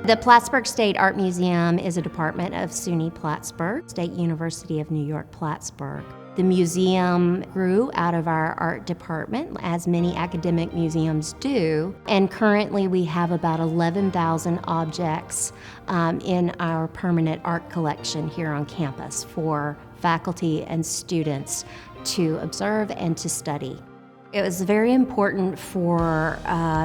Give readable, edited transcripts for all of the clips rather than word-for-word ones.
The Plattsburgh State Art Museum is a department of SUNY Plattsburgh, State University of New York, Plattsburgh. The museum grew out of our art department, as many academic museums do, and currently we have about 11,000 objects in our permanent art collection here on campus for faculty and students to observe and to study. It was very important for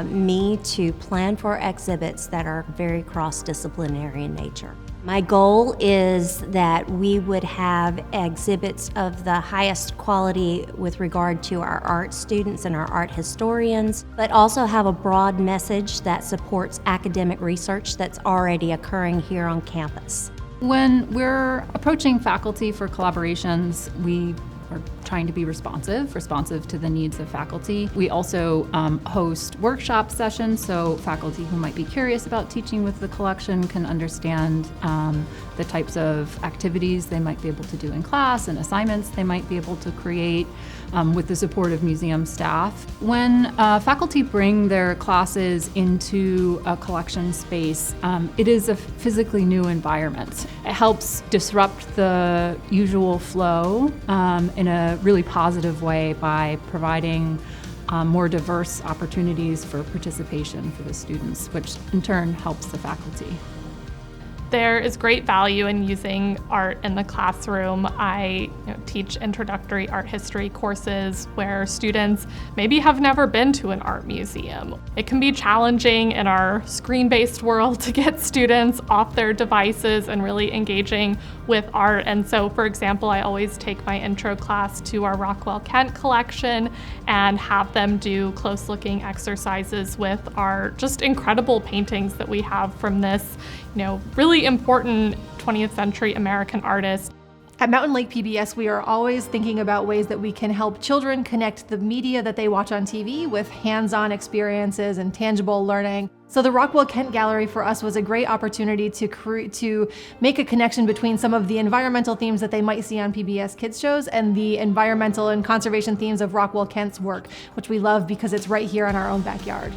me to plan for exhibits that are very cross-disciplinary in nature. My goal is that we would have exhibits of the highest quality with regard to our art students and our art historians, but also have a broad message that supports academic research that's already occurring here on campus. When we're approaching faculty for collaborations, we are trying to be responsive to the needs of faculty. We also host workshop sessions, so faculty who might be curious about teaching with the collection can understand the types of activities they might be able to do in class and assignments they might be able to create with the support of museum staff. When faculty bring their classes into a collection space, it is a physically new environment. It helps disrupt the usual flow in a really positive way by providing more diverse opportunities for participation for the students, which in turn helps the faculty. There is great value in using art in the classroom. I teach introductory art history courses where students maybe have never been to an art museum. It can be challenging in our screen-based world to get students off their devices and really engaging with art. And so, for example, I always take my intro class to our Rockwell Kent Collection and have them do close-looking exercises with our just incredible paintings that we have from this really important 20th century American artist. At Mountain Lake PBS, we are always thinking about ways that we can help children connect the media that they watch on TV with hands-on experiences and tangible learning. So the Rockwell Kent Gallery for us was a great opportunity to make a connection between some of the environmental themes that they might see on PBS kids shows and the environmental and conservation themes of Rockwell Kent's work, which we love because it's right here in our own backyard.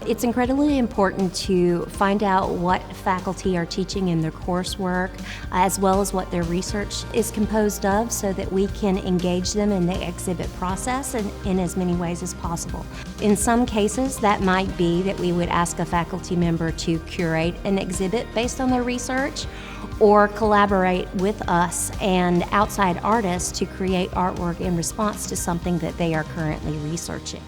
It's incredibly important to find out what faculty are teaching in their coursework, as well as what their research is composed of, so that we can engage them in the exhibit process in as many ways as possible. In some cases, that might be that we would ask a faculty member to curate an exhibit based on their research, or collaborate with us and outside artists to create artwork in response to something that they are currently researching.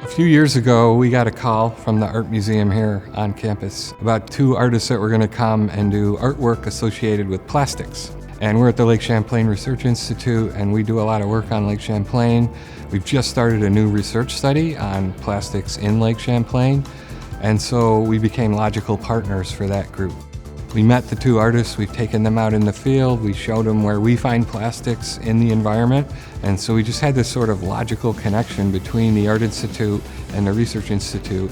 A few years ago, we got a call from the art museum here on campus about two artists that were going to come and do artwork associated with plastics. And we're at the Lake Champlain Research Institute, and we do a lot of work on Lake Champlain. We've just started a new research study on plastics in Lake Champlain, and so we became logical partners for that group. We met the two artists, we've taken them out in the field, we showed them where we find plastics in the environment, and so we just had this sort of logical connection between the Art Institute and the Research Institute,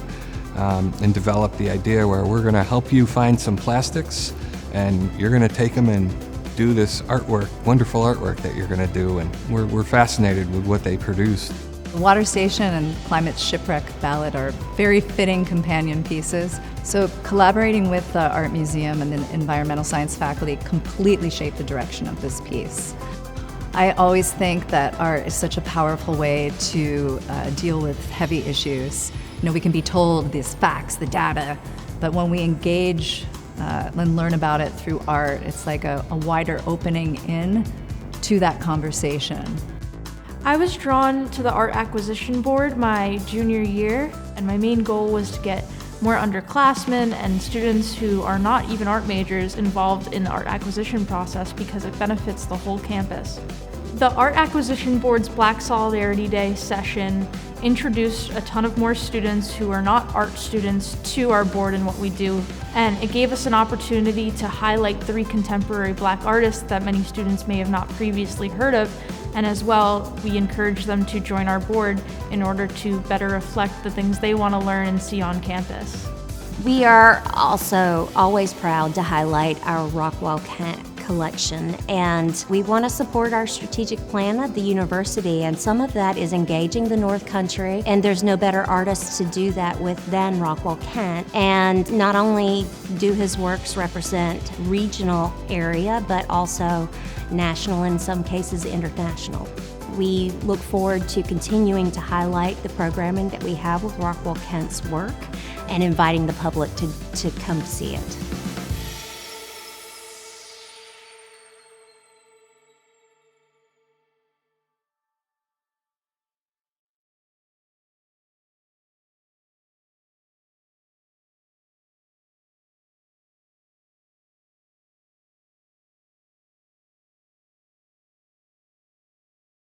and developed the idea where we're going to help you find some plastics, and you're going to take them and do this artwork, wonderful artwork that you're going to do, and we're fascinated with what they produced. The Water Station and Climate Shipwreck Ballad are very fitting companion pieces. So collaborating with the Art Museum and the environmental science faculty completely shaped the direction of this piece. I always think that art is such a powerful way to deal with heavy issues. We can be told these facts, the data, but when we engage and learn about it through art, it's like a wider opening in to that conversation. I was drawn to the Art Acquisition Board my junior year, and my main goal was to get more underclassmen and students who are not even art majors involved in the art acquisition process because it benefits the whole campus. The Art Acquisition Board's Black Solidarity Day session introduced a ton of more students who are not art students to our board and what we do, and it gave us an opportunity to highlight 3 contemporary Black artists that many students may have not previously heard of, and as well, we encourage them to join our board in order to better reflect the things they want to learn and see on campus. We are also always proud to highlight our Rockwell Kent Collection. And we want to support our strategic plan of the university, and some of that is engaging the North Country, and there's no better artist to do that with than Rockwell Kent. And not only do his works represent regional area, but also national, in some cases international. We look forward to continuing to highlight the programming that we have with Rockwell Kent's work and inviting the public to come see it.